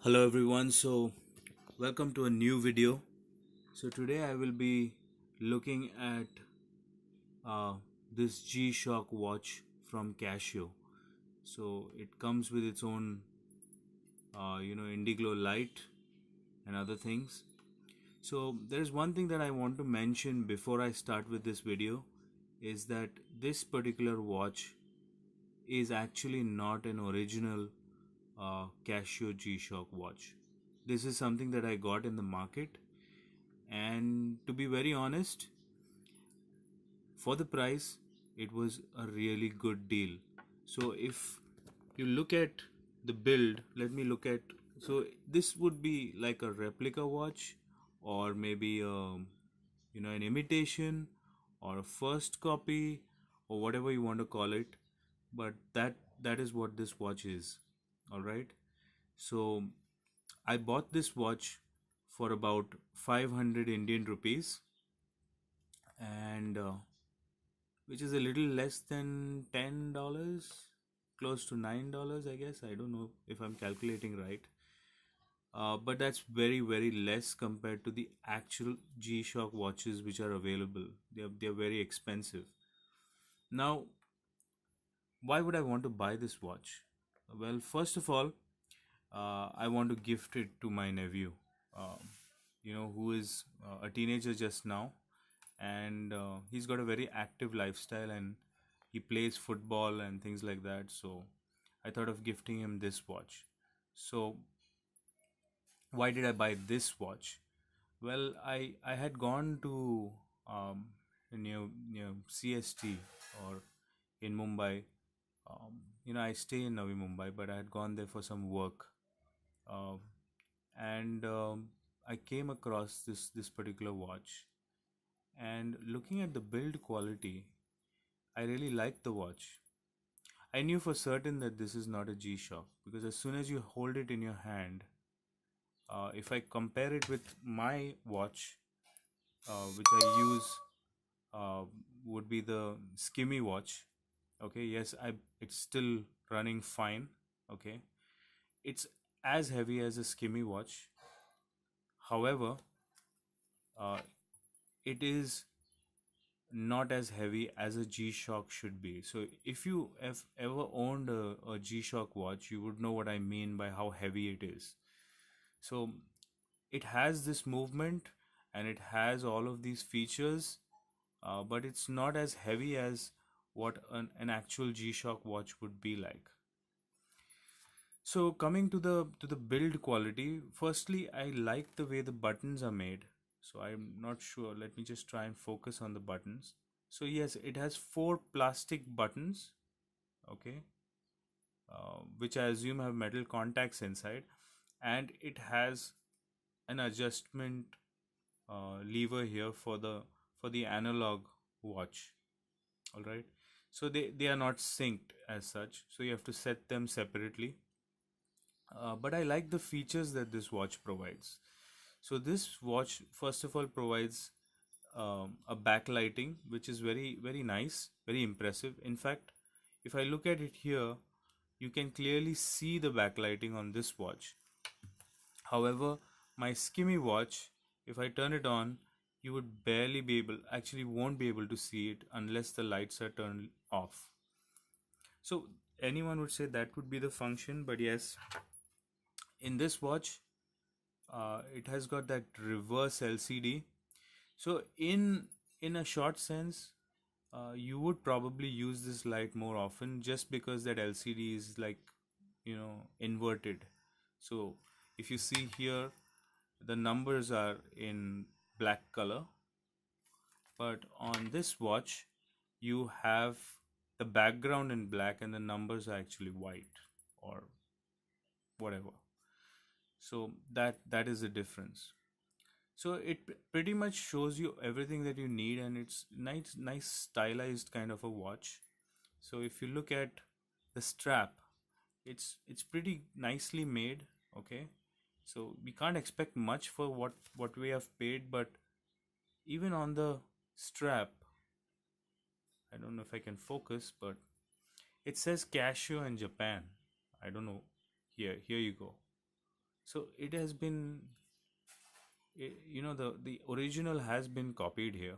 Hello everyone, welcome to a new video. So today I will be looking at uh, this G-Shock watch from Casio. So it comes with its own indigo light and other things. So there's one thing that I want to mention before I start with this video is that this particular watch is actually not an original Casio G-Shock watch. This is something that I got in the market, and to be very honest, for the price, it was a really good deal. So if you look at the build, let me look at. So this would be like a replica watch, or maybe an imitation, or a first copy, or whatever you want to call it. But that is what this watch is. All right. So I bought this watch for about 500 Indian rupees, and which is a little less than $10, close to $9, I guess. I don't know if I'm calculating right. But that's very, very less compared to the actual G-Shock watches which are available. They're very expensive. Now, why would I want to buy this watch? Well, first of all, I want to gift it to my nephew, who is a teenager just now, and he's got a very active lifestyle and he plays football and things like that. So I thought of gifting him this watch. So why did I buy this watch? Well, I had gone to um, near CST, or in Mumbai. I stay in Navi Mumbai, but I had gone there for some work. uh, and I came across this particular watch, and looking at the build quality, I really liked the watch. I knew for certain that this is not a G-Shock because as soon as you hold it in your hand, if I compare it with my watch, which I use, uh, would be the SKMEI watch. Okay, yes, it's still running fine. Okay, it's as heavy as a SKMEI watch. However, uh, it is not as heavy as a G-Shock should be. So if you have ever owned a G-Shock watch, you would know what I mean by how heavy it is. So it has this movement and it has all of these features, but it's not as heavy as what an actual G-Shock watch would be like. So coming to the build quality, firstly, I like the way the buttons are made. So I'm not sure. Let me just try and focus on the buttons. So yes, it has four plastic buttons, okay, which I assume have metal contacts inside, and it has an adjustment lever here for the analog watch. All right, so they are not synced as such, so you have to set them separately. But I like the features that this watch provides. So this watch, first of all, provides a backlighting, which is very, very nice, very impressive. In fact, if I look at it here, you can clearly see the backlighting on this watch. However, my SKMEI watch, if I turn it on, you would barely be able, actually won't be able to see it unless the lights are turned off. So anyone would say that would be the function, but yes, in this watch, it has got that reverse LCD. So in a short sense, you would probably use this light more often just because that LCD is like inverted. So if you see here, the numbers are in black color, but on this watch you have the background in black and the numbers are actually white or whatever. So that is the difference. So it pretty much shows you everything that you need, and it's nice stylized kind of a watch. So if you look at the strap, it's pretty nicely made. Okay, so we can't expect much for what we have paid, but even on the strap, I don't know if I can focus, but it says Casio in Japan. I don't know. Here you go. So it has been, the original has been copied here,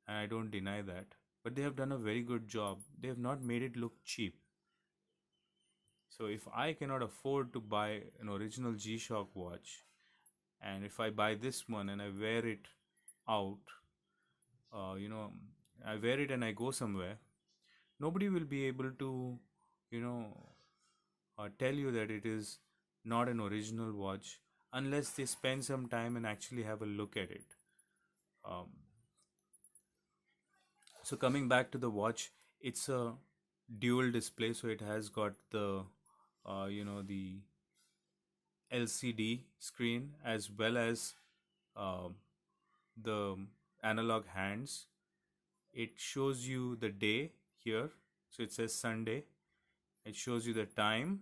and I don't deny that. But they have done a very good job. They have not made it look cheap. So if I cannot afford to buy an original G-Shock watch, and if I buy this one and I wear it out, uh, you know, I wear it and I go somewhere, nobody will be able to, you know, tell you that it is not an original watch unless they spend some time and actually have a look at it. Um, so coming back to the watch, it's a dual display, so it has got the LCD screen as well as um the analog hands. It shows you the day here, so it says Sunday. It shows you the time,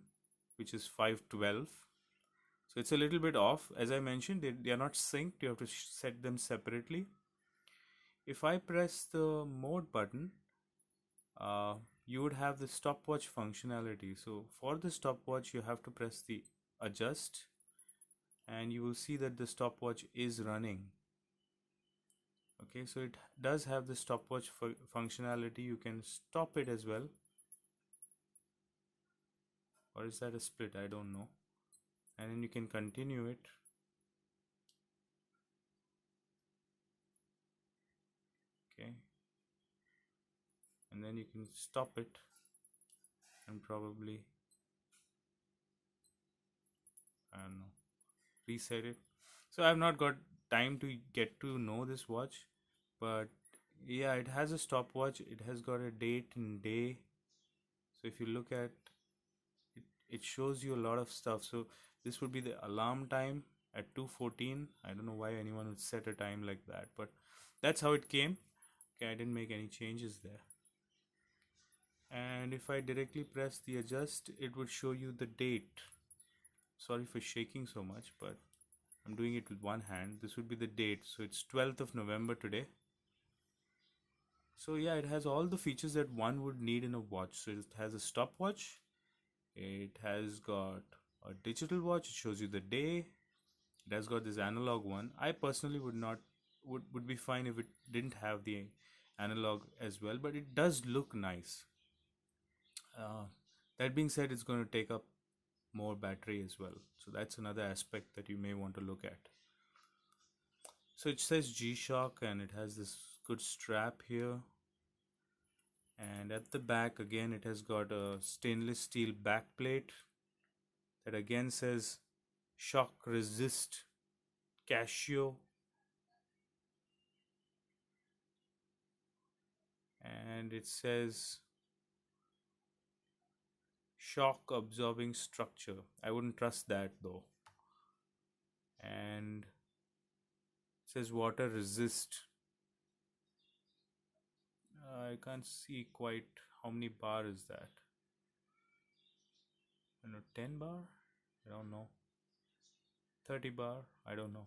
which is 5:12. So it's a little bit off. As I mentioned, they are not synced. You have to set them separately. If I press the mode button, uh, you would have the stopwatch functionality. So for the stopwatch, you have to press the adjust, and you will see that the stopwatch is running. Okay, so it does have the stopwatch functionality. You can stop it as well, or is that a split? I don't know. And then you can continue it. Okay, and then you can stop it and probably, I don't know, reset it. So I've not got time to get to know this watch, but yeah, it has a stopwatch. It has got a date and day. So if you look at it, it shows you a lot of stuff. So this would be the alarm time at 2:14. I don't know why anyone would set a time like that, but that's how it came. Okay, I didn't make any changes there. And if I directly press the adjust, it would show you the date. Sorry for shaking so much, but I'm doing it with one hand. This would be the date. So it's 12th of November today. So yeah, it has all the features that one would need in a watch. So it has a stopwatch. It has got a digital watch. It shows you the day. It has got this analog one. I personally would not would be fine if it didn't have the analog as well, but it does look nice. Uh, that being said, it's going to take up more battery as well. So that's another aspect that you may want to look at. So it says G-Shock and it has this good strap here. And at the back again it has got a stainless steel backplate that again says shock resist Casio. And it says shock absorbing structure. I wouldn't trust that though. And it says water resist. I can't see quite how many bar is that. I don't know, 10 bar? I don't know. 30 bar? I don't know.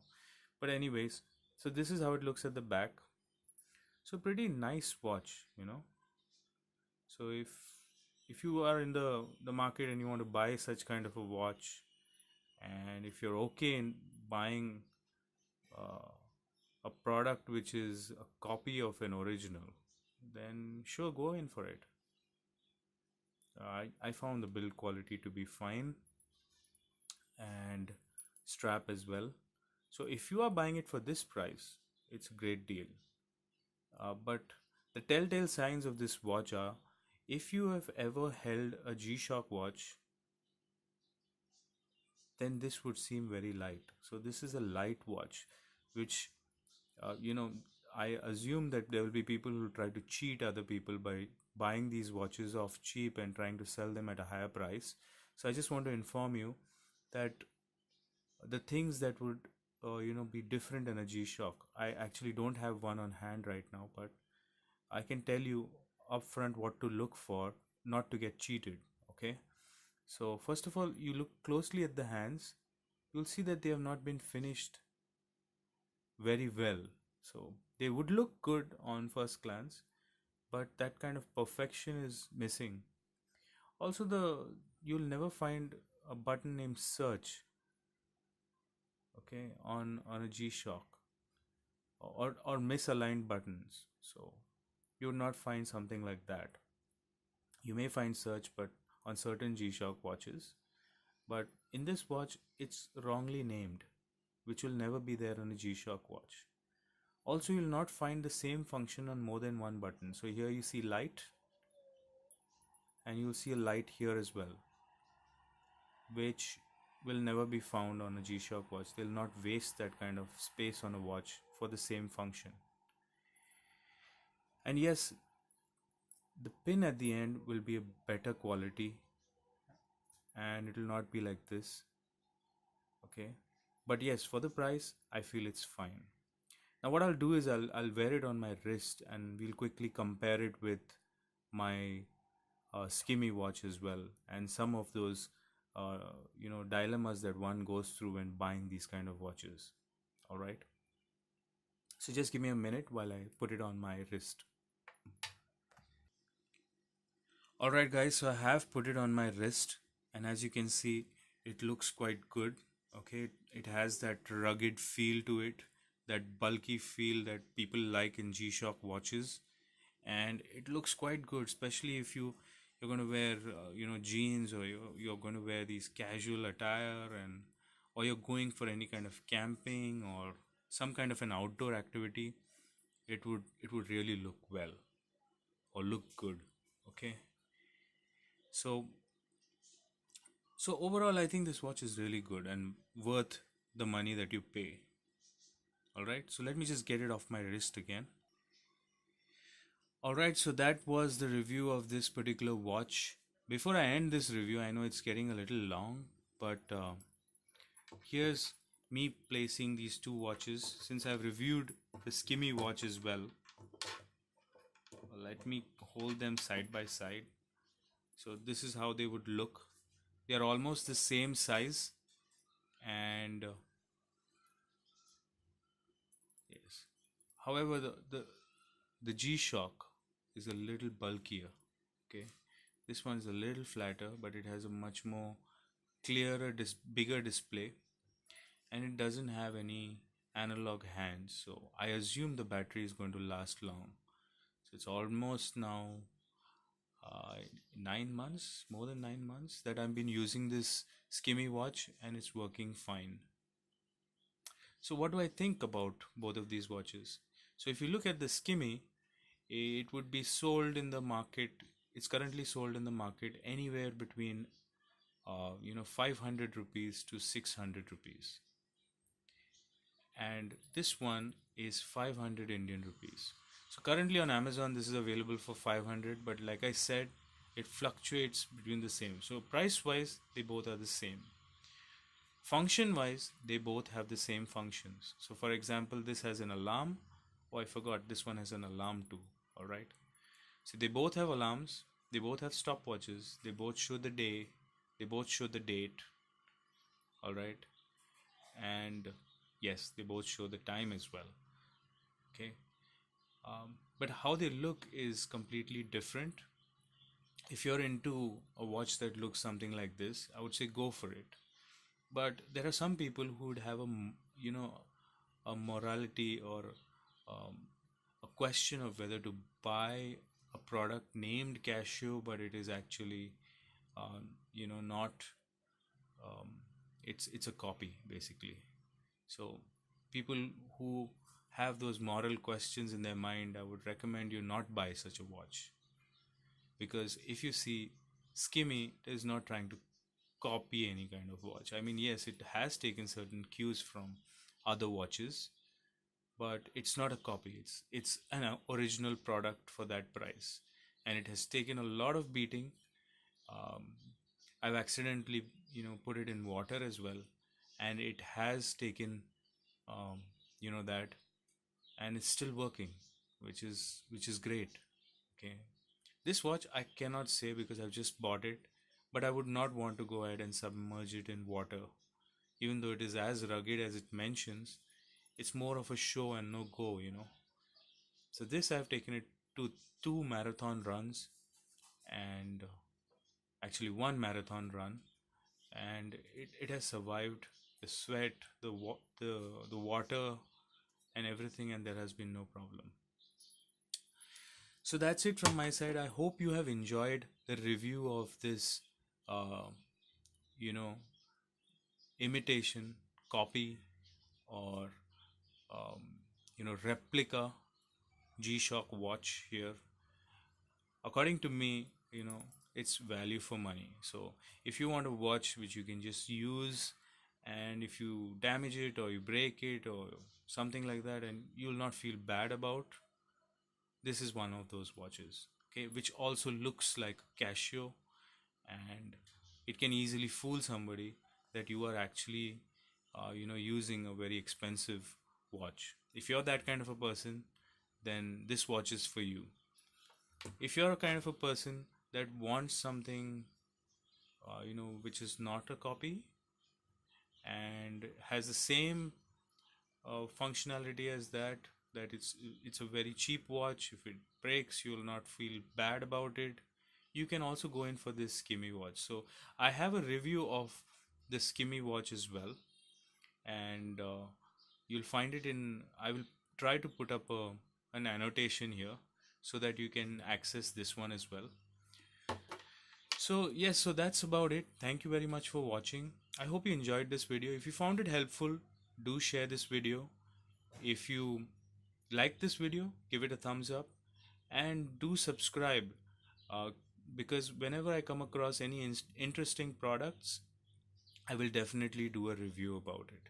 But anyways, so this is how it looks at the back. So pretty nice watch. So if you are in the market and you want to buy such kind of a watch, and if you're okay in buying uh, a product which is a copy of an original, then sure, go in for it. I found the build quality to be fine, and strap as well. So if you are buying it for this price, it's a great deal. But the telltale signs of this watch are, if you have ever held a G-Shock watch, then this would seem very light. So this is a light watch, which uh, you know I assume that there will be people who try to cheat other people by buying these watches off cheap and trying to sell them at a higher price. So I just want to inform you that the things that would be different in a G-Shock, I actually don't have one on hand right now, but I can tell you upfront what to look for not to get cheated. Okay, so first of all, you look closely at the hands. You'll see that they have not been finished very well. So they would look good on first glance, but that kind of perfection is missing. Also, the you'll never find a button named search. okay, on a G-Shock, or misaligned buttons. So you would not find something like that. You may find search, but on certain G-Shock watches, but in this watch it's wrongly named, which will never be there on a G-Shock watch. Also, you'll not find the same function on more than one button. So here you see light, and you'll see a light here as well, which will never be found on a G-Shock watch. They'll not waste that kind of space on a watch for the same function. And yes, the pin at the end will be a better quality, and it will not be like this, okay? But yes, for the price, I feel it's fine. Now what I'll do is I'll wear it on my wrist, and we'll quickly compare it with my SKMEI watch as well, and some of those uh, dilemmas that one goes through when buying these kind of watches. All right, so just give me a minute while I put it on my wrist. All right, guys, so I have put it on my wrist, and as you can see, it looks quite good. Okay, it has that rugged feel to it, that bulky feel that people like in G-Shock watches, and it looks quite good, especially if you're going to wear jeans, or you're going to wear these casual attire, and or you're going for any kind of camping or some kind of an outdoor activity. It would really look well, or look good. Okay, so overall, I think this watch is really good and worth the money that you pay. All right, so let me just get it off my wrist again. All right, so that was the review of this particular watch. Before I end this review, I know it's getting a little long, but here's me placing these two watches. Since I've reviewed the SKMEI watch as well, let me hold them side by side. So this is how they would look. They are almost the same size, and yes. However, the G-Shock is a little bulkier. Okay, this one is a little flatter, but it has a much more clearer, bigger display, and it doesn't have any analog hands. So I assume the battery is going to last long. So it's almost now 9 months, more than 9 months, that I've been using this SKMEI watch, and it's working fine. So what do I think about both of these watches? So if you look at the SKMEI, it would be sold in the market. It's currently sold in the market anywhere between 500 rupees to 600 rupees, and this one is 500 Indian rupees. So currently on Amazon this is available for 500, but like I said, it fluctuates between the same. So price wise they both are the same. Function wise they both have the same functions. So for example, this has an alarm. Oh, I forgot, this one has an alarm too. All right, so they both have alarms, they both have stopwatches, they both show the day, they both show the date. All right, and yes, they both show the time as well. Okay, but how they look is completely different. If you're into a watch that looks something like this, I would say go for it. But there are some people who would have a morality, or um, a question of whether to buy a product named Casio, but it is actually not. Um, it's a copy basically. So people who have those moral questions in their mind, I would recommend you not buy such a watch, because if you see, SKMEI is not trying to copy any kind of watch. I mean, yes, it has taken certain cues from other watches, but it's not a copy. It's an original product for that price, and it has taken a lot of beating. um, I've accidentally put it in water as well, and it has taken um, that, and it's still working, which is great. Okay, this watch I cannot say because I've just bought it, but I would not want to go ahead and submerge it in water. Even though it is as rugged as it mentions, it's more of a show and no go. So this I've taken it to two marathon runs, and actually one marathon run, and it has survived the sweat, the water, and everything, and there has been no problem. So that's it from my side. I hope you have enjoyed the review of this, uh, you know, imitation, copy, or um, replica G-Shock watch here. According to me, it's value for money. So if you want a watch which you can just use, and if you damage it or you break it or something like that, and you'll not feel bad about, this is one of those watches. Okay, which also looks like Casio, and it can easily fool somebody that you are actually using a very expensive watch. If you're that kind of a person, then this watch is for you. If you're a kind of a person that wants something which is not a copy and has the same functionality as that it's a very cheap watch. If it breaks, you will not feel bad about it. You can also go in for this SKMEI watch. So I have a review of the SKMEI watch as well, and you'll find it in, I will try to put up an annotation here so that you can access this one as well. So yes, so that's about it. Thank you very much for watching. I hope you enjoyed this video. If you found it helpful, do share this video. If you like this video, give it a thumbs up, and do subscribe, uh, because whenever I come across any interesting products, I will definitely do a review about it.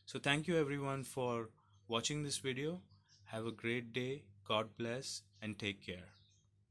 So thank you everyone for watching this video. Have a great day. God bless and take care.